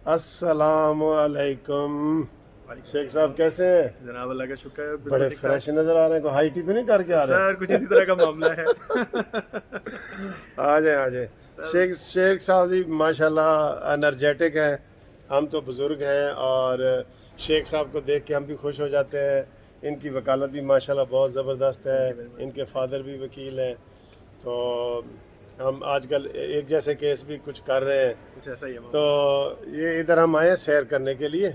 السلام علیکم شیخ صاحب، کیسے ہیں؟ جناب اللہ کا شکر ہے، بڑے بالکل ٹھیک ٹھاک فریش نظر آ رہے ہیں، کوئی ہائی ٹی تو نہیں کر کے آ رہے سر، کچھ اسی طرح کا معاملہ ہے آ جائیں آ جائیں۔ سر شیخ صاحب جی ماشاءاللہ انرجیٹک ہیں، ہم تو بزرگ ہیں اور شیخ صاحب کو دیکھ کے ہم بھی خوش ہو جاتے ہیں۔ ان کی وکالت بھی ماشاءاللہ بہت زبردست ہے، Thank you very much. ان کے فادر بھی وکیل ہیں، تو ہم آج کل ایک جیسے کیس بھی کچھ کر رہے ہیں۔ کچھ ایسا ہی ہے تو معاملہ. یہ ادھر ہم آئے ہیں سیر کرنے کے لیے،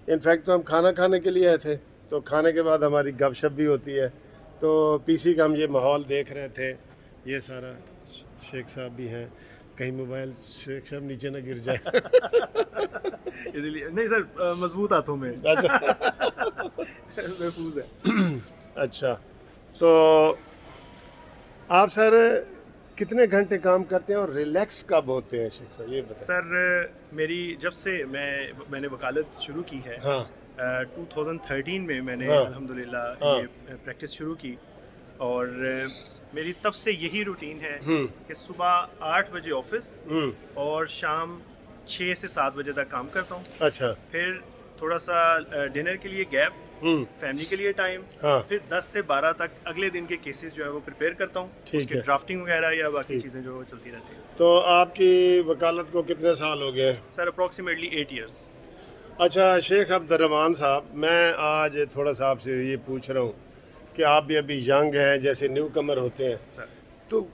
انفیکٹ تو ہم کھانا کھانے کے لیے آئے تھے، تو کھانے کے بعد ہماری گپ شپ بھی ہوتی ہے، تو پی سی کا ہم یہ ماحول دیکھ رہے تھے۔ یہ سارا شیخ صاحب بھی ہیں، کہیں موبائل شیخ صاحب نیچے نہ گر جائے اسی لیے نہیں سر، مضبوط ہاتھوں میں اچھا محفوظ ہے. اچھا، تو آپ سر کتنے گھنٹے کام کرتے ہیں اور ریلیکس کب ہوتے ہیں شیخ صاحب، یہ بتائیں۔ سر میری جب سے میں نے وکالت شروع کی ہے، ہاں 2013 میں میں نے ہاں الحمدللہ ہاں یہ پریکٹس شروع کی، اور میری تب سے یہی روٹین ہے ہوں کہ صبح 8 بجے آفس ہوں اور شام 6 سے 7 بجے تک کام کرتا ہوں. اچھا پھر تھوڑا سا ڈنر کے لیے گیپ، ہوں فیملی کے لیے ٹائم، ہاں پھر 10 سے 12 تک اگلے دن کے کیسز جو ہے وہ پریپیئر کرتا ہوں، اس ٹھیک کی ہے، ڈرافٹنگ وغیرہ یا باقی ٹھیک۔ چیزیں جو چلتی رہتی ہیں. تو آپ کی وکالت کو کتنے سال ہو گئے؟ سر اپروکسیمیٹلی 8 ایئرس. اچھا شیخ عبد الرحمان صاحب، میں آج تھوڑا سا آپ سے یہ پوچھ رہا ہوں کہ آپ بھی ابھی ینگ ہیں، جیسے نیو کمر ہوتے ہیں، سر تو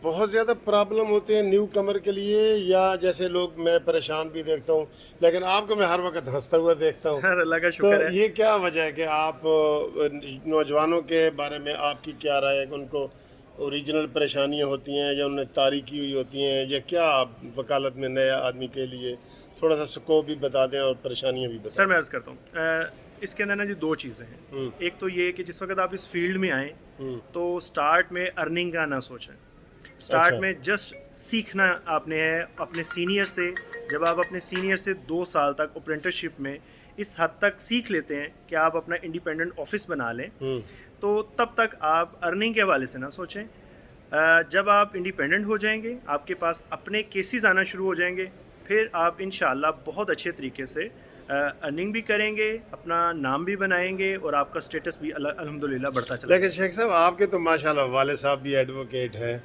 بہت زیادہ پرابلم ہوتے ہیں نیو کمر کے لیے، یا جیسے لوگ میں پریشان بھی دیکھتا ہوں لیکن آپ کو میں ہر وقت ہنستا ہوا دیکھتا ہوں، سر اللہ کا تو شکر ہے. یہ کیا وجہ ہے کہ آپ نوجوانوں کے بارے میں آپ کی کیا رائے ہے کہ ان کو اوریجنل پریشانیاں ہوتی ہیں یا انہیں تاریکی ہوئی ہوتی ہیں، یا کیا آپ وکالت میں نئے آدمی کے لیے تھوڑا سا سکوپ بھی بتا دیں اور پریشانیاں بھی بتا سر میں عرض کرتا ہوں، اس کے اندر نا جی 2 چیزیں ہیں. دیں۔ ایک تو یہ کہ جس وقت آپ اس فیلڈ میں آئیں ہوں تو سٹارٹ میں ارننگ کا نہ سوچیں. اچھا سٹارٹ میں جسٹ سیکھنا آپ نے ہے اپنے سینئر سے. جب آپ اپنے سینئر سے 2 سال تک اپرینٹسشپ میں اس حد تک سیکھ لیتے ہیں کہ آپ اپنا انڈیپینڈنٹ آفس بنا لیں، ہوں تو تب تک آپ ارننگ کے حوالے سے نہ سوچیں. جب آپ انڈیپینڈنٹ ہو جائیں گے، آپ کے پاس اپنے کیسز آنا شروع ہو جائیں گے، پھر آپ انشاءاللہ بہت اچھے طریقے سے ارننگ بھی کریں گے، اپنا نام بھی بنائیں گے، اور آپ کا اسٹیٹس بھی الحمدللہ بڑھتا چلا لیکن شیخ صاحب آپ کے تو ماشاءاللہ والد صاحب بھی ایڈوکیٹ ہیں،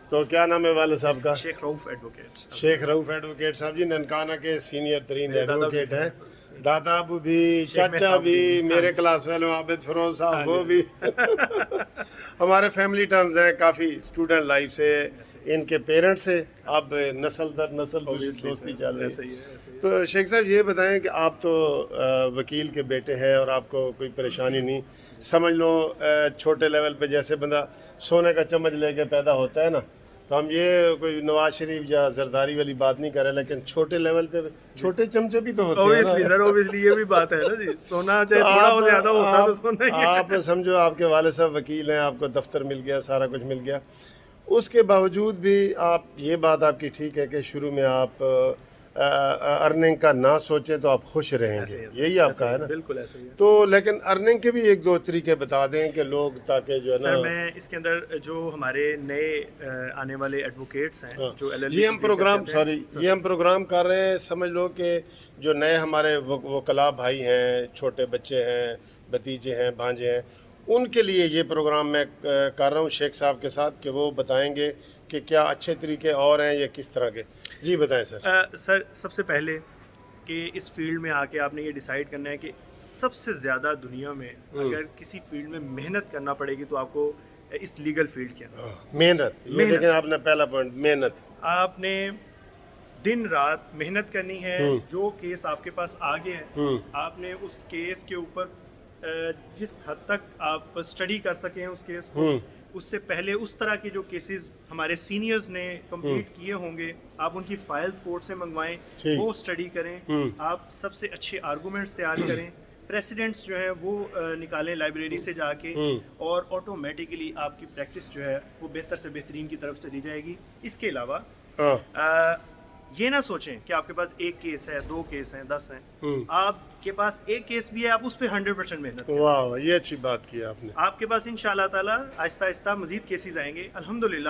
تو کیا نام ہے والد صاحب کا؟ شیخ رؤف ایڈوکیٹس. شیخ رؤف ایڈوکیٹ صاحب جی ننکانہ کے سینئر ترین میرے دادا بھی ایڈوکیٹ تھے. ہیں، دادا ابو بھی، شیخ چاچا مہتاب بھی، الدین. ہاں میرے جی. کلاس فیلو عابد فروز ہاں صاحب جی وہ ہاں بھی جی. ہمارے فیملی ٹرمز ہیں کافی، اسٹوڈنٹ لائف سے، ایسے ہی ان کے پیرنٹس سے اب نسل در نسل obviously دوستی سر، چل رہی ایسا ہے۔ ہی ہے ایسا ہی ہے. تو شیخ صاحب یہ بتائیں کہ آپ تو وکیل کے بیٹے ہیں اور آپ کو کوئی پریشانی نہیں، سمجھ لو چھوٹے لیول پہ جیسے بندہ سونے کا چمچ لے کے پیدا ہوتا ہے نا، تو ہم یہ کوئی نواز شریف یا زرداری والی بات نہیں کر رہے، لیکن چھوٹے لیول پہ چھوٹے چمچے بھی تو ہوتے ہیں اوبیسلی نا۔ سر، اوبیسلی یہ بھی بات ہے نا جی، سونا تو چاہے تھوڑا ہو زیادہ ہوتا تو سونا ہی ہے. آپ سمجھو آپ کے والد صاحب وکیل ہیں، آپ کو دفتر مل گیا، سارا کچھ مل گیا، اس کے باوجود بھی آپ یہ بات آپ کی ٹھیک ہے کہ شروع میں آپ ارننگ کا نہ سوچیں تو آپ خوش رہیں ایسے گے، ہی ہے سر، یہی آپ ایسے کا ہی ہے ہے، نا؟ بالکل ایسے ہی ہے. تو لیکن ارننگ کے بھی ایک دو طریقے بتا دیں کہ لوگ تاکہ جو ہے نا۔ سر میں اس کے اندر جو ہمارے نئے آنے والے ایڈوکیٹس ہیں ہاں، جو LLB یہ ہم کمپلیٹ کر کے پروگرام آتے سوری ہیں. یہ ہم پروگرام کر رہے ہیں، سمجھ لو کہ جو نئے ہمارے وکلاء بھائی ہیں، چھوٹے بچے ہیں، بھتیجے ہیں، بھانجے ہیں، ان کے لیے یہ پروگرام میں کر رہا ہوں شیخ صاحب کے ساتھ کہ وہ بتائیں گے کہ کیا اچھے طریقے اور ہیں یا کس طرح کے۔ جی بتائیں سر۔ سر سب سے پہلے کہ اس فیلڈ میں آ کے آپ نے یہ ڈیسائیڈ کرنا ہے کہ سب سے زیادہ دنیا میں اگر کسی فیلڈ میں محنت کرنا پڑے گی تو آپ کو اس لیگل فیلڈ کے اندر محنت، یہ محنت. دیکھیں آپ نے پہلا پوائنٹ، محنت۔ آپ نے دن رات محنت کرنی ہے. ہوں. جو کیس آپ کے پاس آ گیا ہے، ہوں آپ نے اس کیس کے اوپر جس حد تک آپ اسٹڈی کر سکیں اس کیس کو، ہوں اس سے پہلے اس طرح کے جو کیسز ہمارے سینئرز نے کمپلیٹ کیے ہوں گے، آپ ان کی فائلز کورٹ سے منگوائیں، ٹھیک. وہ اسٹڈی کریں، ہوں آپ سب سے اچھے آرگومنٹس تیار کریں، پریسیڈنٹس جو ہیں وہ نکالیں لائبریری سے جا کے، ہوں اور آٹومیٹیکلی آپ کی پریکٹس جو ہے وہ بہتر سے بہترین کی طرف چلی جائے گی. اس کے علاوہ ہاں یہ نہ سوچیں کہ آپ کے پاس ایک کیس ہے، 2 کیس ہیں، 10 ہیں. ہوں آپ کے پاس ایک کیس بھی ہے، آپ اس پہ 100% محنت کریں. واہ، یہ اچھی بات کی آپ نے۔ آپ کے پاس انشاءاللہ تعالیٰ آہستہ آہستہ مزید کیسز آئیں گے. الحمدللہ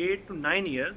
8 to 9 years,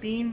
3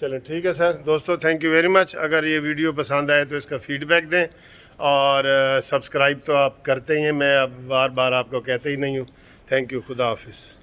چلیں ٹھیک ہے سر. دوستو تھینک یو ویری مچ. اگر یہ ویڈیو پسند آئے تو اس کا فیڈ بیک دیں, اور سبسکرائب تو آپ کرتے ہی ہیں, میں اب بار بار آپ کو کہتے ہی نہیں ہوں. Thank you. خدا حافظ.